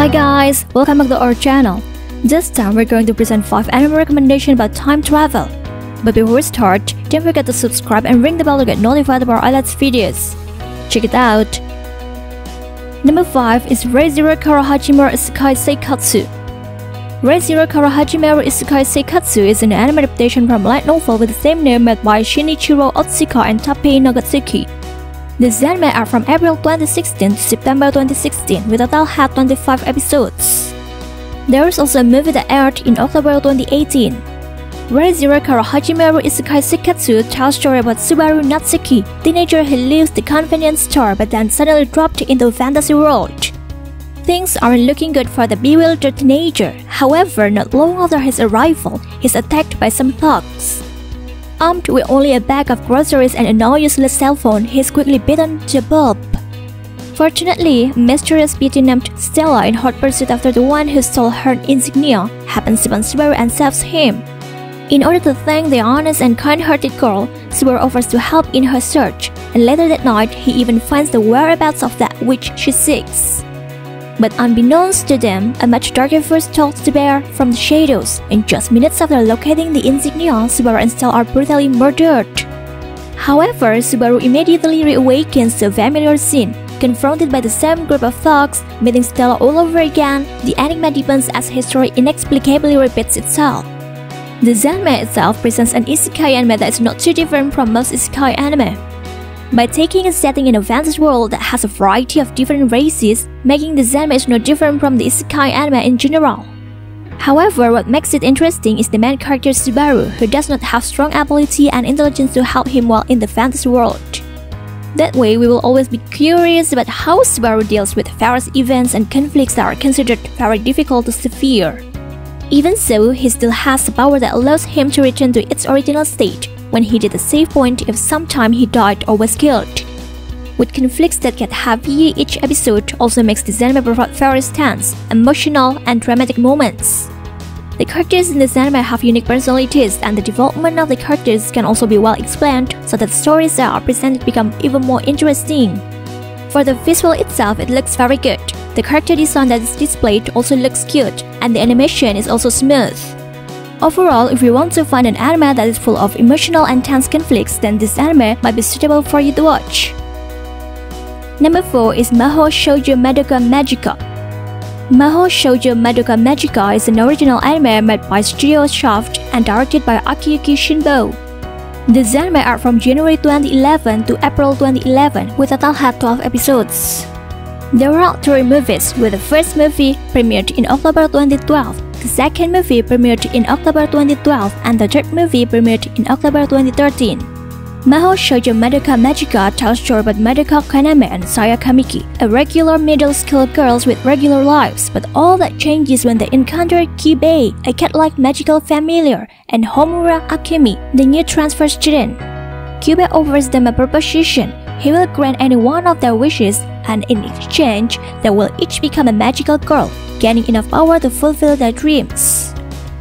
Hi guys, welcome back to our channel. This time we're going to present 5 anime recommendations about time travel. But before we start, don't forget to subscribe and ring the bell to get notified of our latest videos. Check it out. Number 5 is Re:Zero Karahachimaru Isekai Seikatsu. Re:Zero Karahachimaru Isekai Seikatsu is an anime adaptation from a light novel with the same name made by Shinichiro Otsuka and Tappei Nagatsuki. This anime aired from April 2016 to September 2016 with a total had 25 episodes. There is also a movie that aired in October 2018. Re:Zero Karahachimaru Isekai Seikatsu tells a story about Subaru Natsuki, teenager who leaves the convenience store but then suddenly dropped into a fantasy world. Things aren't looking good for the bewildered teenager. However, not long after his arrival, he's attacked by some thugs. Armed with only a bag of groceries and a now-useless cell phone, he is quickly beaten to a pulp. Fortunately, a mysterious beauty named Stella in hot pursuit after the one who stole her insignia happens upon Subaru and saves him. In order to thank the honest and kind-hearted girl, Subaru offers to help in her search, and later that night he even finds the whereabouts of that which she seeks. But unbeknownst to them, a much darker force stalks the bear from the shadows, and just minutes after locating the insignia, Subaru and Stella are brutally murdered. However, Subaru immediately reawakens to a familiar scene. Confronted by the same group of thugs, meeting Stella all over again, the enigma deepens as history inexplicably repeats itself. The anime itself presents an isekai anime that is not too different from most isekai anime. By taking a setting in a fantasy world that has a variety of different races, making the anime is no different from the isekai anime in general. However, what makes it interesting is the main character Subaru, who does not have strong ability and intelligence to help him while in the fantasy world. That way, we will always be curious about how Subaru deals with various events and conflicts that are considered very difficult to severe. Even so, he still has the power that allows him to return to its original state when he did a save point if sometime he died or was killed. With conflicts that get heavy each episode also makes this anime provide various tense, emotional, and dramatic moments. The characters in this anime have unique personalities, and the development of the characters can also be well explained so that stories that are presented become even more interesting. For the visual itself, it looks very good. The character design that is displayed also looks cute, and the animation is also smooth. Overall, if you want to find an anime that is full of emotional and tense conflicts, then this anime might be suitable for you to watch. Number 4 is Mahou Shoujo Madoka Magica. Mahou Shoujo Madoka Magica is an original anime made by Studio Shaft and directed by Akiyuki Shinbo. This anime aired from January 2011 to April 2011 with a total had 12 episodes. There are 3 movies, with the first movie premiered in October 2012, the second movie premiered in October 2012, and the third movie premiered in October 2013. Mahou Shoujo Madoka Magica tells a story about Madoka Kaname and Saya Kamiki, a regular middle-school girls with regular lives, but all that changes when they encounter Kyubei, a cat-like magical familiar, and Homura Akemi, the new transfer student. Kyubei offers them a proposition. He will grant any one of their wishes, and in exchange, they will each become a magical girl, gaining enough power to fulfill their dreams.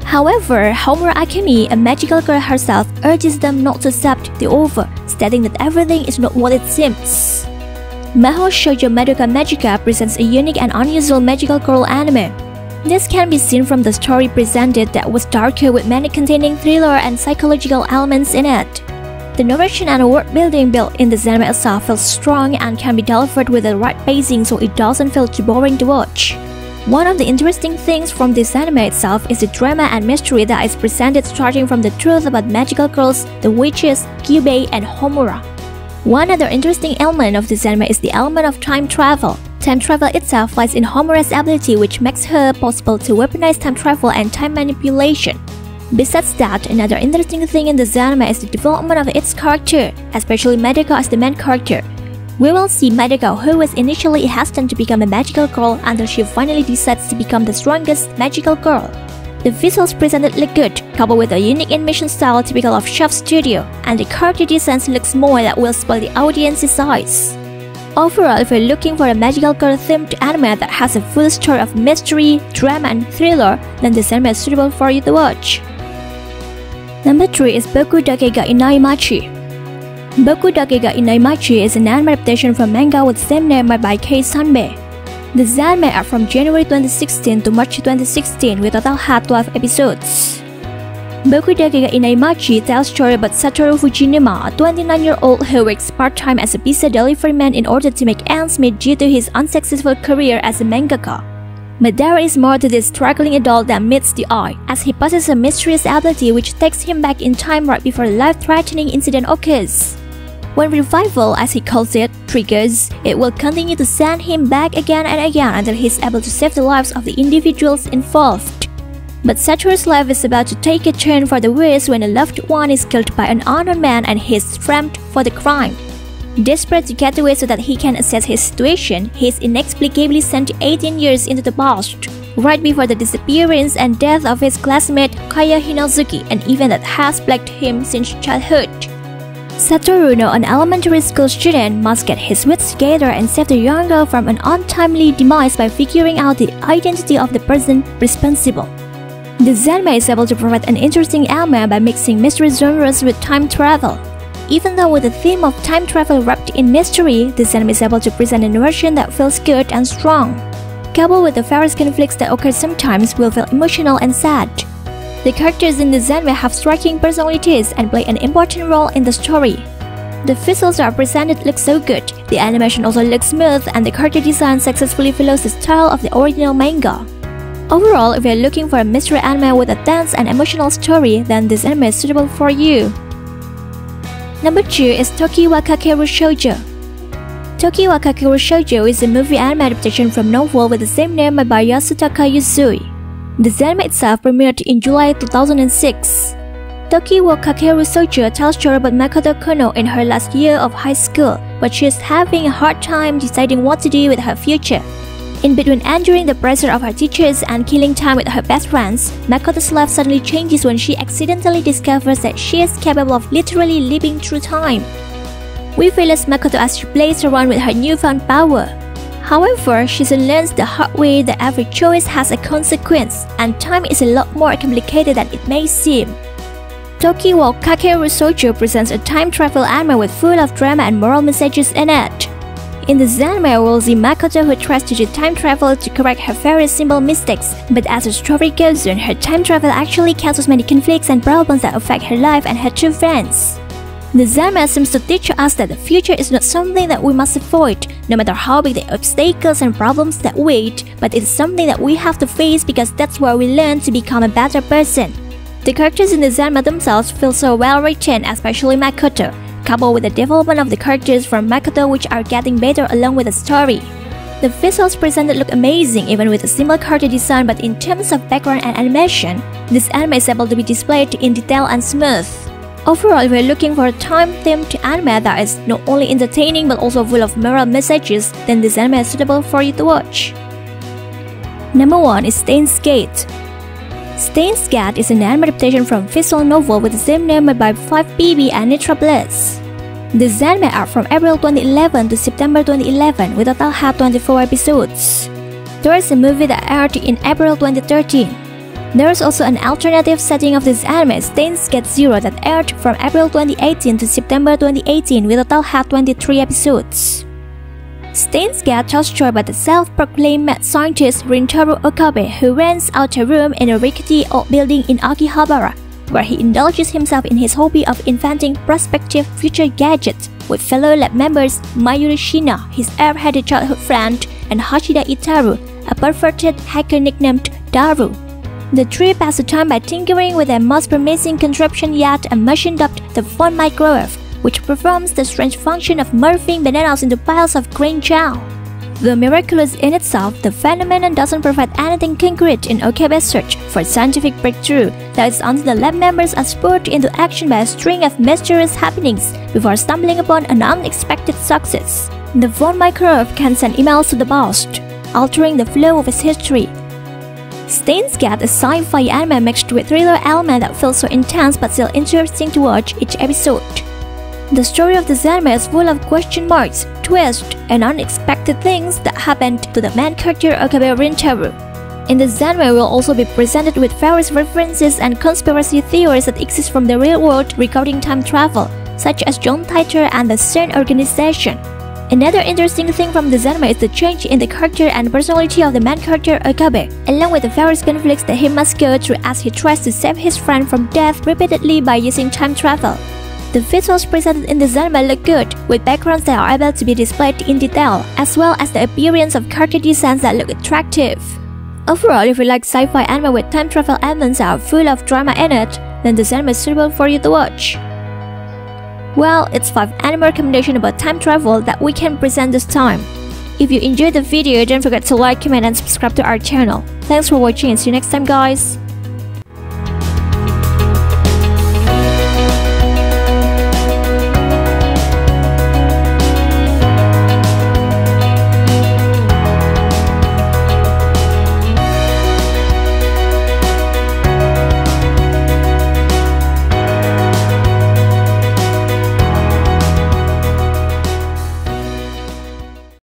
However, Homura Akemi, a magical girl herself, urges them not to accept the offer, stating that everything is not what it seems. Mahou Shoujo Madoka Magica presents a unique and unusual magical girl anime. This can be seen from the story presented that was darker with many containing thriller and psychological elements in it. The narration and world building built in the anime itself feels strong and can be delivered with the right pacing so it doesn't feel too boring to watch. One of the interesting things from this anime itself is the drama and mystery that is presented starting from the truth about magical girls, the witches, Kyubei, and Homura. One other interesting element of this anime is the element of time travel. Time travel itself lies in Homura's ability, which makes her possible to weaponize time travel and time manipulation. Besides that, another interesting thing in this anime is the development of its character, especially Madoka as the main character. We will see Madoka, who was initially hesitant to become a magical girl until she finally decides to become the strongest magical girl. The visuals presented look good, coupled with a unique animation style typical of Shaft Studio, and the character designs looks more that will spoil the audience's eyes. Overall, if you're looking for a magical girl-themed anime that has a full story of mystery, drama, and thriller, then this anime is suitable for you to watch. Number 3 is Boku Dake ga Inaimachi. Boku Dake ga Inaimachi is an anime adaptation from manga with the same name made by Kei Sanbe. The anime aired from January 2016 to March 2016 with a total had 12 episodes. Boku Dake ga Inaimachi tells story about Satoru Fujinuma, a 29-year-old who works part-time as a pizza deliveryman in order to make ends meet due to his unsuccessful career as a mangaka. But there is more to this struggling adult than meets the eye, as he possesses a mysterious ability which takes him back in time right before a life-threatening incident occurs. When revival, as he calls it, triggers, it will continue to send him back again and again until he is able to save the lives of the individuals involved. But Satoru's life is about to take a turn for the worse when a loved one is killed by an unknown man and he is framed for the crime. Desperate to get away so that he can assess his situation, he is inexplicably sent 18 years into the past, right before the disappearance and death of his classmate Kaya Hinazuki, an event that has plagued him since childhood. Satoru, now an elementary school student, must get his wits together and save the young girl from an untimely demise by figuring out the identity of the person responsible. The anime is able to provide an interesting anime by mixing mystery genres with time travel. Even though with the theme of time travel wrapped in mystery, this anime is able to present an version that feels good and strong. Coupled with the various conflicts that occur sometimes will feel emotional and sad. The characters in this anime have striking personalities and play an important role in the story. The visuals that are presented look so good, the animation also looks smooth, and the character design successfully follows the style of the original manga. Overall, if you're looking for a mystery anime with a dense and emotional story, then this anime is suitable for you. Number 2 is Toki wa Kakeru Shoujo. Toki wa Kakeru Shoujo is a movie anime adaptation from novel with the same name by Yasutaka Yusui. The anime itself premiered in July 2006. Toki wa Kakeru Shoujo tells story about Makoto Kono in her last year of high school, but she is having a hard time deciding what to do with her future. In between enduring the pressure of her teachers and killing time with her best friends, Makoto's life suddenly changes when she accidentally discovers that she is capable of literally living through time. We feel as Makoto as she plays around with her newfound power. However, she soon learns the hard way that every choice has a consequence, and time is a lot more complicated than it may seem. Toki wa Kakeru Shoujo presents a time travel anime with full of drama and moral messages in it. In the anime, we'll see Makoto who tries to do time travel to correct her very simple mistakes, but as the story goes on, her time travel actually causes many conflicts and problems that affect her life and her two friends. The anime seems to teach us that the future is not something that we must avoid, no matter how big the obstacles and problems that wait, but it is something that we have to face because that's where we learn to become a better person. The characters in the anime themselves feel so well written, especially Makoto, coupled with the development of the characters from Makoto which are getting better along with the story. The visuals presented look amazing even with a simple character design, but in terms of background and animation, this anime is able to be displayed in detail and smooth. Overall, if you're looking for a time-themed anime that is not only entertaining but also full of moral messages, then this anime is suitable for you to watch. Number 1 is Steins Gate. Steins Gate is an anime adaptation from visual novel with the same name by 5BB and Nitra Bliss. This anime aired from April 2011 to September 2011 with a total had 24 episodes. There is a movie that aired in April 2013. There is also an alternative setting of this anime, Steins Gate Zero, that aired from April 2018 to September 2018 with a total had 23 episodes. Steins Gate tells story about the self-proclaimed mad scientist Rintaro Okabe, who rents out a room in a rickety old building in Akihabara, where he indulges himself in his hobby of inventing prospective future gadgets with fellow lab members Mayuri Shina, his airheaded childhood friend, and Hashida Itaru, a perverted hacker nicknamed Daru. The three pass the time by tinkering with their most promising contraption yet, a machine dubbed the Von Microwave, which performs the strange function of morphing bananas into piles of green gel. Though miraculous in itself, the phenomenon doesn't provide anything concrete in Okabe's search for scientific breakthrough. That is until the lab members are spurred into action by a string of mysterious happenings before stumbling upon an unexpected success. The Von Microwave can send emails to the past, altering the flow of its history. Steins Gate is a sci-fi anime mixed with thriller element that feels so intense but still interesting to watch each episode. The story of this anime is full of question marks, twists, and unexpected things that happened to the main character Okabe Rintaro. In this anime, will also be presented with various references and conspiracy theories that exist from the real world regarding time travel, such as John Titor and the CERN organization. Another interesting thing from this anime is the change in the character and personality of the main character Okabe, along with the various conflicts that he must go through as he tries to save his friend from death repeatedly by using time travel. The visuals presented in this anime look good, with backgrounds that are able to be displayed in detail, as well as the appearance of character designs that look attractive. Overall, if you like sci-fi anime with time travel elements that are full of drama in it, then this anime is suitable for you to watch. Well, it's 5 anime recommendations about time travel that we can present this time. If you enjoyed the video, don't forget to like, comment and subscribe to our channel. Thanks for watching and see you next time guys!